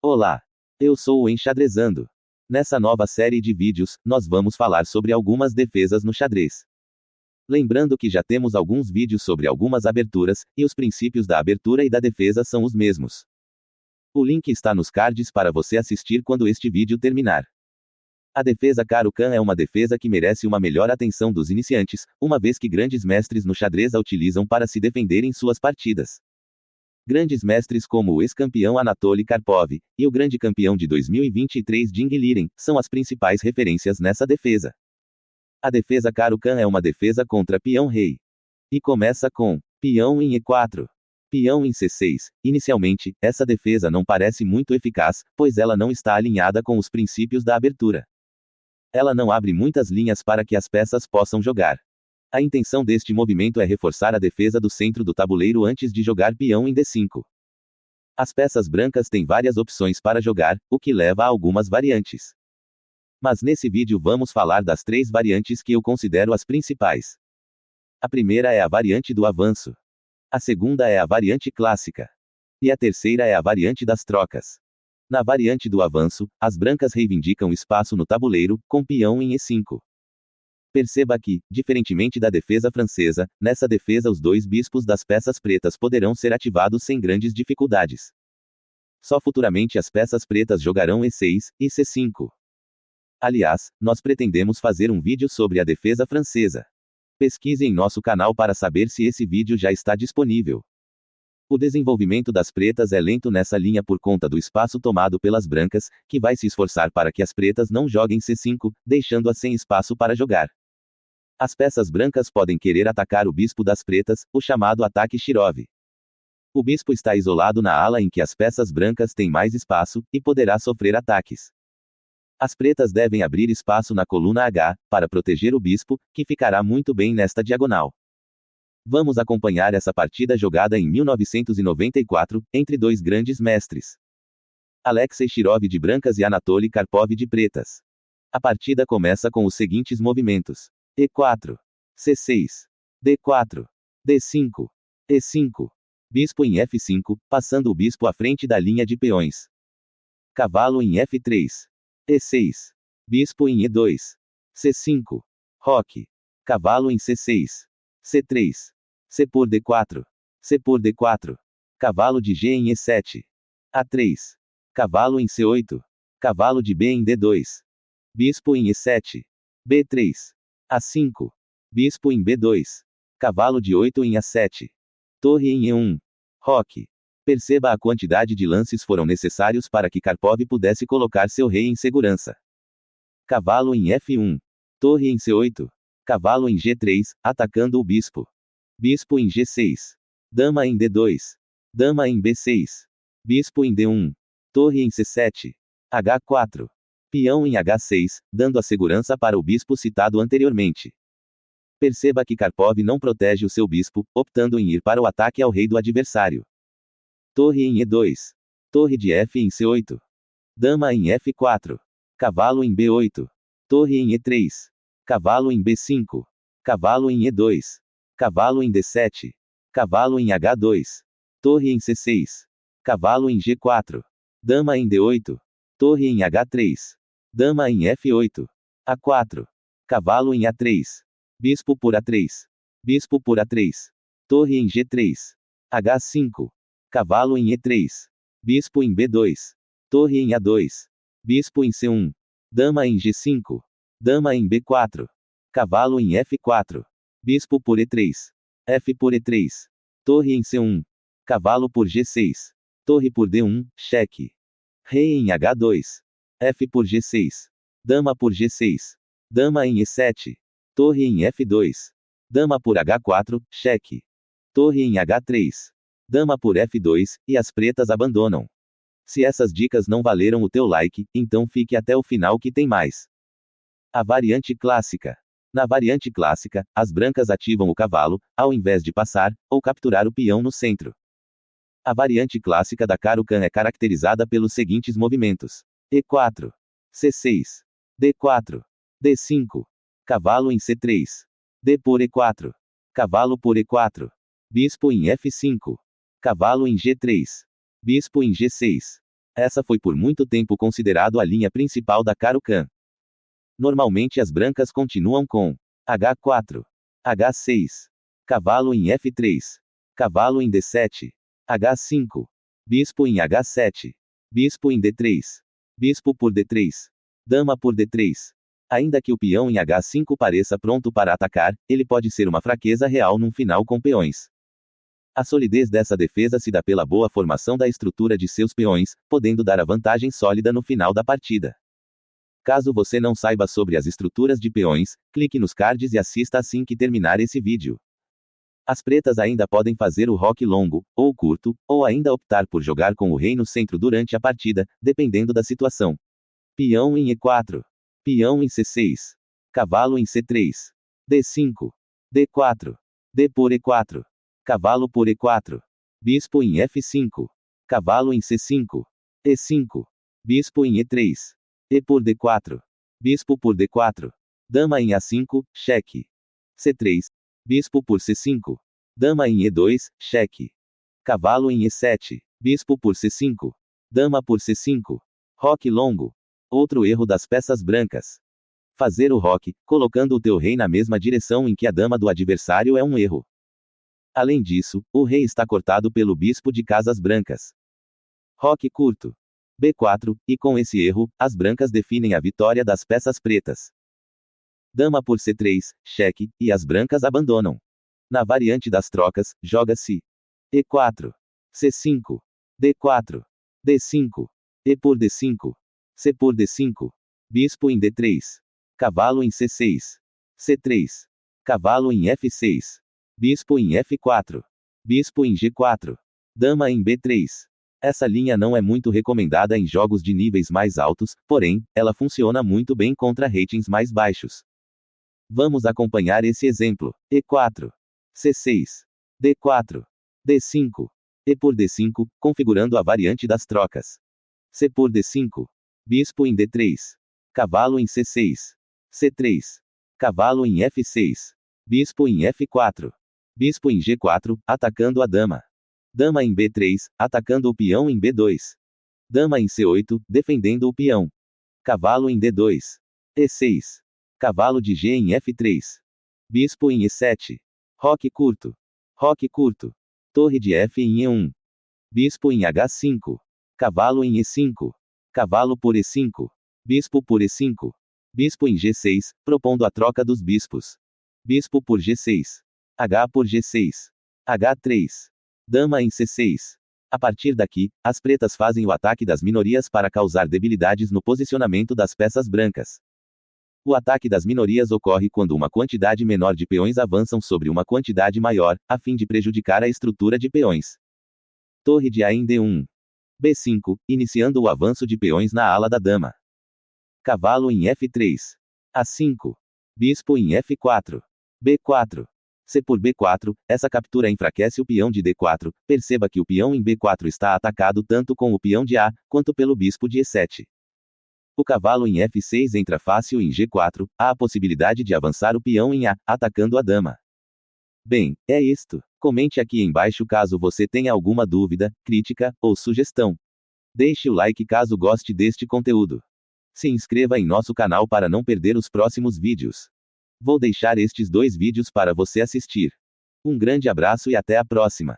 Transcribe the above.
Olá! Eu sou o Enxadrezando. Nessa nova série de vídeos, nós vamos falar sobre algumas defesas no xadrez. Lembrando que já temos alguns vídeos sobre algumas aberturas, e os princípios da abertura e da defesa são os mesmos. O link está nos cards para você assistir quando este vídeo terminar. A defesa Caro-Kann é uma defesa que merece uma melhor atenção dos iniciantes, uma vez que grandes mestres no xadrez a utilizam para se defender em suas partidas. Grandes mestres como o ex-campeão Anatoly Karpov, e o grande campeão de 2023 Ding Liren, são as principais referências nessa defesa. A defesa Caro-Kann é uma defesa contra peão-rei. E começa com peão em E4. Peão em C6. Inicialmente, essa defesa não parece muito eficaz, pois ela não está alinhada com os princípios da abertura. Ela não abre muitas linhas para que as peças possam jogar. A intenção deste movimento é reforçar a defesa do centro do tabuleiro antes de jogar peão em D5. As peças brancas têm várias opções para jogar, o que leva a algumas variantes. Mas nesse vídeo vamos falar das 3 variantes que eu considero as principais. A primeira é a variante do avanço. A segunda é a variante clássica. E a terceira é a variante das trocas. Na variante do avanço, as brancas reivindicam espaço no tabuleiro, com peão em E5. Perceba que, diferentemente da defesa francesa, nessa defesa os 2 bispos das peças pretas poderão ser ativados sem grandes dificuldades. Só futuramente as peças pretas jogarão E6 e C5. Aliás, nós pretendemos fazer um vídeo sobre a defesa francesa. Pesquise em nosso canal para saber se esse vídeo já está disponível. O desenvolvimento das pretas é lento nessa linha por conta do espaço tomado pelas brancas, que vai se esforçar para que as pretas não joguem C5, deixando-as sem espaço para jogar. As peças brancas podem querer atacar o bispo das pretas, o chamado ataque Shirov. O bispo está isolado na ala em que as peças brancas têm mais espaço, e poderá sofrer ataques. As pretas devem abrir espaço na coluna H, para proteger o bispo, que ficará muito bem nesta diagonal. Vamos acompanhar essa partida jogada em 1994, entre 2 grandes mestres. Alexei Shirov de brancas e Anatoly Karpov de pretas. A partida começa com os seguintes movimentos. E4. C6. D4. D5. E5. Bispo em F5, passando o bispo à frente da linha de peões. Cavalo em F3. E6. Bispo em E2. C5. Roque. Cavalo em C6. C3. C por D4. C por D4. Cavalo de G em E7. A3. Cavalo em C8. Cavalo de B em D2. Bispo em E7. B3. A5. Bispo em B2. Cavalo de 8 em A7. Torre em E1. Roque. Perceba a quantidade de lances foram necessários para que Karpov pudesse colocar seu rei em segurança. Cavalo em F1. Torre em C8. Cavalo em G3, atacando o bispo. Bispo em G6. Dama em D2. Dama em B6. Bispo em D1. Torre em C7. H4. Peão em H6, dando a segurança para o bispo citado anteriormente. Perceba que Karpov não protege o seu bispo, optando em ir para o ataque ao rei do adversário. Torre em E2. Torre de F em C8. Dama em F4. Cavalo em B8. Torre em E3. Cavalo em B5. Cavalo em E2. Cavalo em D7. Cavalo em H2. Torre em C6. Cavalo em G4. Dama em D8. Torre em H3. Dama em F8. A4. Cavalo em A3. Bispo por A3. Bispo por A3. Torre em G3. H5. Cavalo em E3. Bispo em B2. Torre em A2. Bispo em C1. Dama em G5. Dama em B4. Cavalo em F4. Bispo por E3. F por E3. Torre em C1. Cavalo por G6. Torre por D1, cheque. Rei em H2. F por G6. Dama por G6. Dama em E7. Torre em F2. Dama por H4, cheque. Torre em H3. Dama por F2, e as pretas abandonam. Se essas dicas não valeram o teu like, então fique até o final que tem mais. A variante clássica. Na variante clássica, as brancas ativam o cavalo, ao invés de passar, ou capturar o peão no centro. A variante clássica da Caro-Kann é caracterizada pelos seguintes movimentos. E4. C6. D4. D5. Cavalo em C3. D por E4. Cavalo por E4. Bispo em F5. Cavalo em G3. Bispo em G6. Essa foi por muito tempo considerado a linha principal da Caro-Kann. Normalmente as brancas continuam com H4, H6, cavalo em F3, cavalo em D7, H5, bispo em H7, bispo em D3, bispo por D3, dama por D3. Ainda que o peão em H5 pareça pronto para atacar, ele pode ser uma fraqueza real num final com peões. A solidez dessa defesa se dá pela boa formação da estrutura de seus peões, podendo dar a vantagem sólida no final da partida. Caso você não saiba sobre as estruturas de peões, clique nos cards e assista assim que terminar esse vídeo. As pretas ainda podem fazer o roque longo, ou curto, ou ainda optar por jogar com o rei no centro durante a partida, dependendo da situação. Peão em E4. Peão em C6. Cavalo em C3. D5. D4. D por E4. Cavalo por E4. Bispo em F5. Cavalo em C5. E5. Bispo em E3. E por D4. Bispo por D4. Dama em A5, cheque. C3. Bispo por C5. Dama em E2, cheque. Cavalo em E7. Bispo por C5. Dama por C5. Roque longo. Outro erro das peças brancas. Fazer o roque, colocando o teu rei na mesma direção em que a dama do adversário é um erro. Além disso, o rei está cortado pelo bispo de casas brancas. Roque curto. B4, e com esse erro, as brancas definem a vitória das peças pretas. Dama por C3, cheque, e as brancas abandonam. Na variante das trocas, joga-se E4, C5, D4, D5, E por D5, C por D5, bispo em D3, cavalo em C6, C3, cavalo em F6, bispo em F4, bispo em G4, dama em B3. Essa linha não é muito recomendada em jogos de níveis mais altos, porém, ela funciona muito bem contra ratings mais baixos. Vamos acompanhar esse exemplo. E4, C6, D4, D5, E por D5, configurando a variante das trocas. C por D5, bispo em D3, cavalo em C6, C3, cavalo em F6, bispo em F4, bispo em G4, atacando a dama. Dama em B3, atacando o peão em B2. Dama em C8, defendendo o peão. Cavalo em D2. E6. Cavalo de G em F3. Bispo em E7. Roque curto. Roque curto. Torre de F em E1. Bispo em H5. Cavalo em E5. Cavalo por E5. Bispo por E5. Bispo em G6, propondo a troca dos bispos. Bispo por G6. H por G6. H3. Dama em C6. A partir daqui, as pretas fazem o ataque das minorias para causar debilidades no posicionamento das peças brancas. O ataque das minorias ocorre quando uma quantidade menor de peões avançam sobre uma quantidade maior, a fim de prejudicar a estrutura de peões. Torre de A em D1. B5, iniciando o avanço de peões na ala da dama. Cavalo em F3. A5. Bispo em F4. B4. C por B4, essa captura enfraquece o peão de D4, perceba que o peão em B4 está atacado tanto com o peão de A, quanto pelo bispo de E7. O cavalo em F6 entra fácil em G4, há a possibilidade de avançar o peão em A, atacando a dama. Bem, é isto. Comente aqui embaixo caso você tenha alguma dúvida, crítica, ou sugestão. Deixe o like caso goste deste conteúdo. Se inscreva em nosso canal para não perder os próximos vídeos. Vou deixar estes 2 vídeos para você assistir. Um grande abraço e até a próxima.